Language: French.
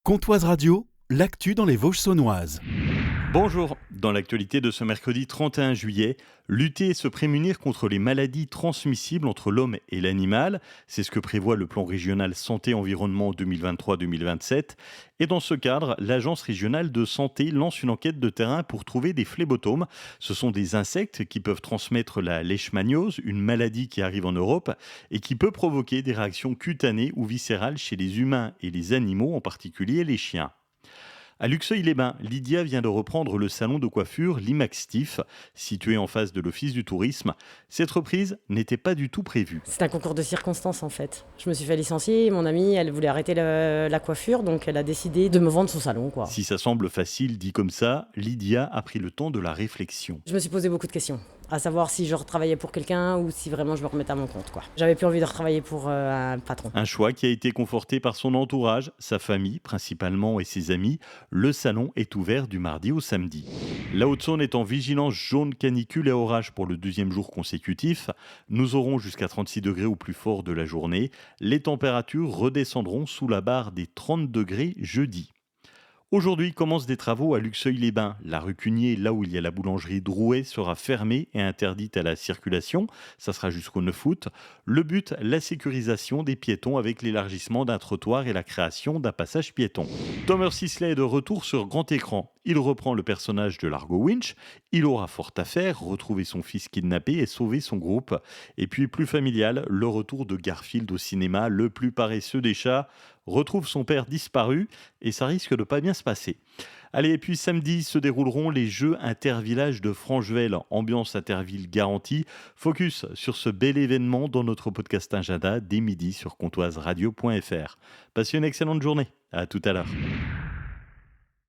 Comptoise Radio, l'actu dans les Vosges saunoises. Bonjour, dans l'actualité de ce mercredi 31 juillet, lutter et se prémunir contre les maladies transmissibles entre l'homme et l'animal, c'est ce que prévoit le plan régional santé-environnement 2023-2027. Et dans ce cadre, l'Agence régionale de santé lance une enquête de terrain pour trouver des phlébotomes. Ce sont des insectes qui peuvent transmettre la leishmaniose, une maladie qui arrive en Europe et qui peut provoquer des réactions cutanées ou viscérales chez les humains et les animaux, en particulier les chiens. À Luxeuil-les-Bains, Lydia vient de reprendre le salon de coiffure Limaxtif, situé en face de l'Office du tourisme. Cette reprise n'était pas du tout prévue. C'est un concours de circonstances en fait. Je me suis fait licencier, mon amie elle voulait arrêter la coiffure, donc elle a décidé de me vendre son salon, quoi. Si ça semble facile dit comme ça, Lydia a pris le temps de la réflexion. Je me suis posé beaucoup de questions, à savoir si je retravaillais pour quelqu'un ou si vraiment je me remettais à mon compte, quoi. J'avais plus envie de retravailler pour un patron. Un choix qui a été conforté par son entourage, sa famille principalement et ses amis. Le salon est ouvert du mardi au samedi. La Haute-Saône est en vigilance jaune canicule et orage pour le deuxième jour consécutif. Nous aurons jusqu'à 36 degrés au plus fort de la journée. Les températures redescendront sous la barre des 30 degrés jeudi. Aujourd'hui commencent des travaux à Luxeuil-les-Bains. La rue Cugnier, là où il y a la boulangerie Drouet, sera fermée et interdite à la circulation. Ça sera jusqu'au 9 août. Le but, la sécurisation des piétons avec l'élargissement d'un trottoir et la création d'un passage piéton. Thomas Sisley est de retour sur grand écran. Il reprend le personnage de Largo Winch. Il aura fort à faire, retrouver son fils kidnappé et sauver son groupe. Et puis plus familial, le retour de Garfield au cinéma, le plus paresseux des chats, retrouve son père disparu et ça risque de pas bien se passer. Allez, et puis samedi se dérouleront les Jeux Intervillages de Franchevel, ambiance Interville garantie. Focus sur ce bel événement dans notre podcast agenda dès midi sur comptoiseradio.fr. Passez une excellente journée, à tout à l'heure.